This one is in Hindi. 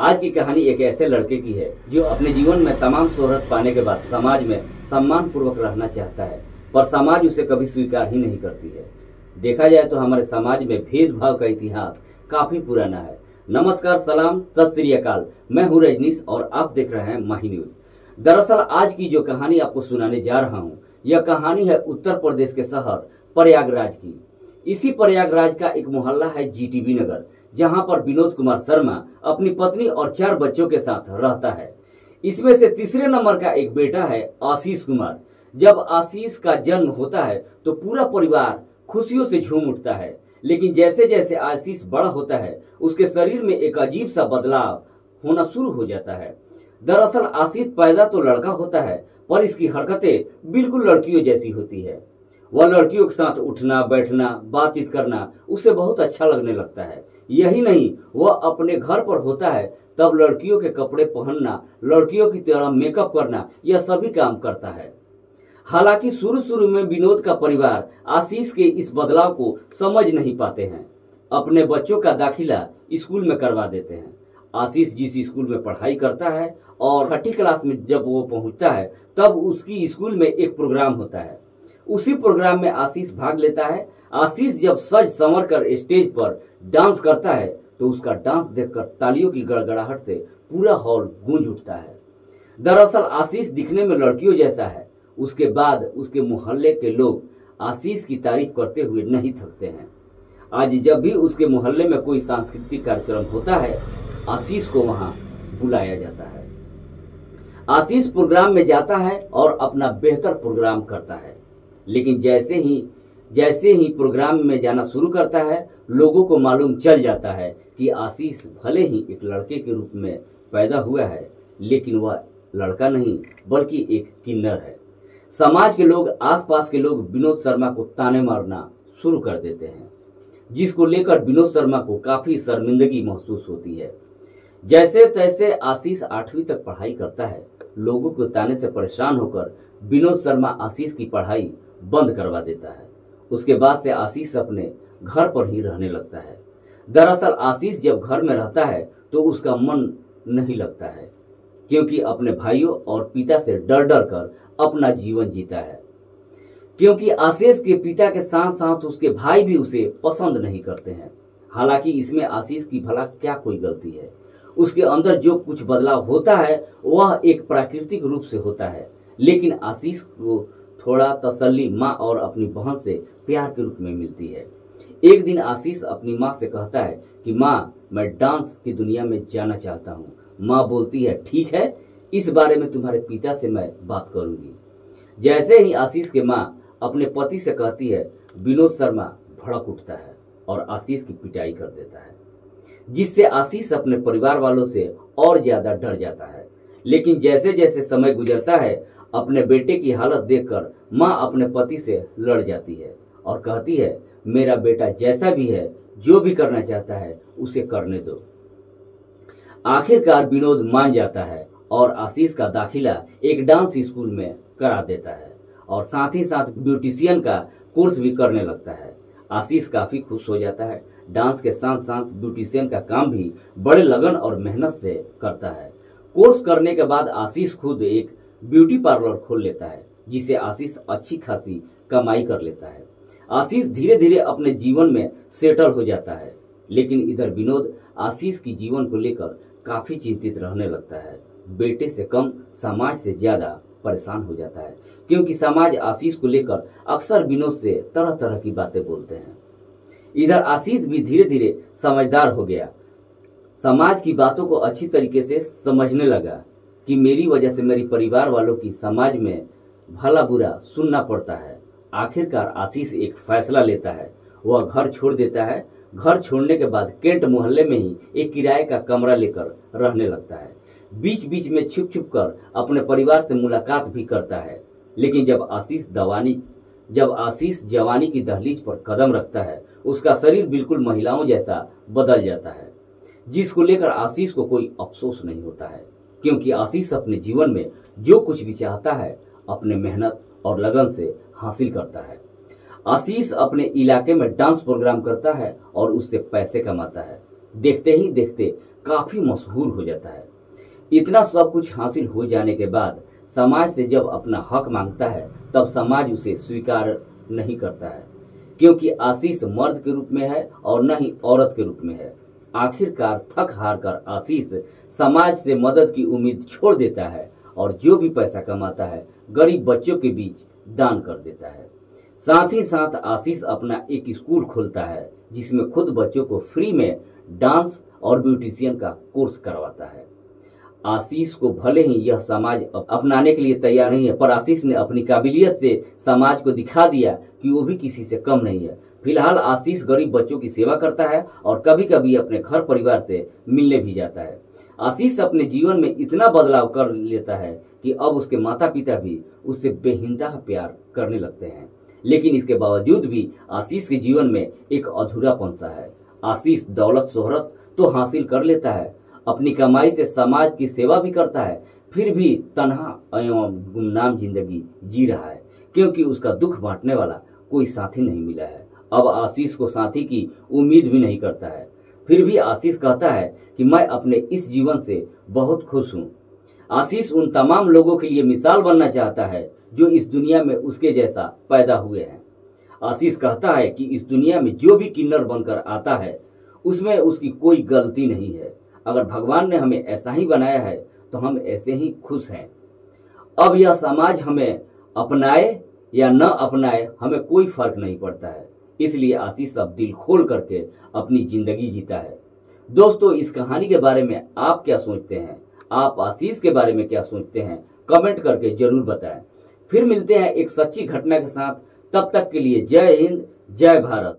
आज की कहानी एक ऐसे लड़के की है जो अपने जीवन में तमाम शोहरत पाने के बाद समाज में सम्मान पूर्वक रहना चाहता है, पर समाज उसे कभी स्वीकार ही नहीं करती है। देखा जाए तो हमारे समाज में भेदभाव का इतिहास काफी पुराना है। नमस्कार, सलाम, सत श्री अकाल। मैं हूँ रजनीश और आप देख रहे हैं माही न्यूज। दरअसल आज की जो कहानी आपको सुनाने जा रहा हूँ, यह कहानी है उत्तर प्रदेश के शहर प्रयागराज की। इसी प्रयागराज का एक मोहल्ला है जीटीबी नगर, जहां पर विनोद कुमार शर्मा अपनी पत्नी और 4 बच्चों के साथ रहता है। इसमें से तीसरे नंबर का एक बेटा है आशीष कुमार। जब आशीष का जन्म होता है तो पूरा परिवार खुशियों से झूम उठता है, लेकिन जैसे जैसे आशीष बड़ा होता है उसके शरीर में एक अजीब सा बदलाव होना शुरू हो जाता है। दरअसल आशीष पैदा तो लड़का होता है, पर इसकी हरकतें बिल्कुल लड़कियों जैसी होती है। वह लड़कियों के साथ उठना बैठना बातचीत करना उसे बहुत अच्छा लगने लगता है। यही नहीं, वह अपने घर पर होता है तब लड़कियों के कपड़े पहनना, लड़कियों की तरह मेकअप करना, यह सभी काम करता है। हालांकि शुरू में विनोद का परिवार आशीष के इस बदलाव को समझ नहीं पाते हैं। अपने बच्चों का दाखिला स्कूल में करवा देते हैं। आशीष जिस स्कूल में पढ़ाई करता है और 6ठी क्लास में जब वो पहुंचता है तब उसकी स्कूल में एक प्रोग्राम होता है। उसी प्रोग्राम में आशीष भाग लेता है। आशीष जब सज संवर कर स्टेज पर डांस करता है तो उसका डांस देखकर तालियों की गड़गड़ाहट से पूरा हॉल गूंज उठता है। दरअसल आशीष दिखने में लड़कियों जैसा है। उसके बाद उसके मोहल्ले के लोग आशीष की तारीफ करते हुए नहीं थकते हैं। आज जब भी उसके मोहल्ले में कोई सांस्कृतिक कार्यक्रम होता है, आशीष को वहां बुलाया जाता है। आशीष प्रोग्राम में जाता है और अपना बेहतर प्रोग्राम करता है, लेकिन जैसे ही प्रोग्राम में जाना शुरू करता है, लोगों को मालूम चल जाता है कि आशीष भले ही एक लड़के के रूप में पैदा हुआ है, लेकिन वह लड़का नहीं बल्कि एक किन्नर है। समाज के लोग, आसपास के लोग विनोद शर्मा को ताने मारना शुरू कर देते हैं, जिसको लेकर विनोद शर्मा को काफी शर्मिंदगी महसूस होती है। जैसे तैसे आशीष 8वीं तक पढ़ाई करता है। लोगों के ताने से परेशान होकर विनोद शर्मा आशीष की पढ़ाई बंद करवा देता है। उसके बाद से आशीष अपने घर पर ही रहने लगता है। दरअसल आशीष जब घर में रहता है तो उसका मन नहीं लगता है, क्योंकि अपने भाइयों और पिता से डर डर कर अपना जीवन जीता है। क्योंकि आशीष के पिता के साथ साथ उसके भाई भी उसे पसंद नहीं करते हैं। हालांकि इसमें आशीष की भला क्या कोई गलती है। उसके अंदर जो कुछ बदलाव होता है वह एक प्राकृतिक रूप से होता है, लेकिन आशीष को थोड़ा तसल्ली माँ और अपनी बहन से प्यार के रूप में मिलती है। एक दिन आशीष अपनी माँ से कहता है कि माँ, मैं डांस की दुनिया में जाना चाहता हूँ। माँ बोलती है, ठीक है, इस बारे में तुम्हारे पिता से मैं बात करूंगी। जैसे ही आशीष के माँ अपने पति से कहती है, विनोद शर्मा भड़क उठता है और आशीष की पिटाई कर देता है, जिससे आशीष अपने परिवार वालों से और ज्यादा डर जाता है। लेकिन जैसे जैसे समय गुजरता है, अपने बेटे की हालत देखकर माँ अपने पति से लड़ जाती है और कहती है, मेरा बेटा जैसा भी है, जो भी करना चाहता है उसे करने दो। आखिरकार विनोद मान जाता है और आशीष का दाखिला एक डांस स्कूल में करा देता है और साथ ही साथ ब्यूटिशियन का कोर्स भी करने लगता है। आशीष काफी खुश हो जाता है। डांस के साथ साथ ब्यूटिशियन का काम भी बड़े लगन और मेहनत से करता है। कोर्स करने के बाद आशीष खुद एक ब्यूटी पार्लर खोल लेता है, जिसे आशीष अच्छी खासी कमाई कर लेता है। आशीष धीरे धीरे अपने जीवन में सेटल हो जाता है, लेकिन इधर विनोद आशीष की जीवन को लेकर काफी चिंतित रहने लगता है। बेटे से कम समाज से ज्यादा परेशान हो जाता है, क्योंकि समाज आशीष को लेकर अक्सर विनोद से तरह तरह की बातें बोलते हैं। इधर आशीष भी धीरे धीरे समझदार हो गया। समाज की बातों को अच्छी तरीके से समझने लगा कि मेरी वजह से मेरी परिवार वालों की समाज में भला बुरा सुनना पड़ता है। आखिरकार आशीष एक फैसला लेता है। वह घर छोड़ देता है। घर छोड़ने के बाद केंट मोहल्ले में ही एक किराए का कमरा लेकर रहने लगता है। बीच बीच में छुप छुप कर अपने परिवार से मुलाकात भी करता है। लेकिन जब आशीष जवानी की दहलीज पर कदम रखता है, उसका शरीर बिल्कुल महिलाओं जैसा बदल जाता है, जिसको लेकर आशीष को कोई अफसोस नहीं होता है, क्योंकि आशीष अपने जीवन में जो कुछ भी चाहता है अपने मेहनत और लगन से हासिल करता है। आशीष अपने इलाके में डांस प्रोग्राम करता है और उससे पैसे कमाता है। देखते ही देखते काफी मशहूर हो जाता है। इतना सब कुछ हासिल हो जाने के बाद समाज से जब अपना हक मांगता है तब समाज उसे स्वीकार नहीं करता है, क्योंकि आशीष मर्द के रूप में है और न ही औरत के रूप में है। आखिरकार थक हार कर आशीष समाज से मदद की उम्मीद छोड़ देता है और जो भी पैसा कमाता है गरीब बच्चों के बीच दान कर देता है। साथ ही साथ आशीष अपना एक स्कूल खोलता है जिसमें खुद बच्चों को फ्री में डांस और ब्यूटिशियन का कोर्स करवाता है। आशीष को भले ही यह समाज अपनाने के लिए तैयार नहीं है, पर आशीष ने अपनी काबिलियत से समाज को दिखा दिया कि वो भी किसी से कम नहीं है। फिलहाल आशीष गरीब बच्चों की सेवा करता है और कभी कभी अपने घर परिवार से मिलने भी जाता है। आशीष अपने जीवन में इतना बदलाव कर लेता है कि अब उसके माता पिता भी उससे बेहिंतहा प्यार करने लगते हैं। लेकिन इसके बावजूद भी आशीष के जीवन में एक अधूरापन सा है। आशीष दौलत शोहरत तो हासिल कर लेता है, अपनी कमाई से समाज की सेवा भी करता है, फिर भी तन्हा एवं गुमनाम जिंदगी जी रहा है, क्योंकि उसका दुख बांटने वाला कोई साथी नहीं मिला है। अब आशीष को साथी की उम्मीद भी नहीं करता है। फिर भी आशीष कहता है कि मैं अपने इस जीवन से बहुत खुश हूँ। आशीष उन तमाम लोगों के लिए मिसाल बनना चाहता है जो इस दुनिया में उसके जैसा पैदा हुए हैं। आशीष कहता है कि इस दुनिया में जो भी किन्नर बनकर आता है उसमें उसकी कोई गलती नहीं है। अगर भगवान ने हमें ऐसा ही बनाया है तो हम ऐसे ही खुश हैं। अब यह समाज हमें अपनाए या न अपनाए हमें कोई फर्क नहीं पड़ता है। इसलिए आशीष अब दिल खोल करके अपनी जिंदगी जीता है। दोस्तों, इस कहानी के बारे में आप क्या सोचते हैं? आप आशीष के बारे में क्या सोचते हैं? कमेंट करके जरूर बताएं। फिर मिलते हैं एक सच्ची घटना के साथ। तब तक के लिए जय हिंद, जय भारत।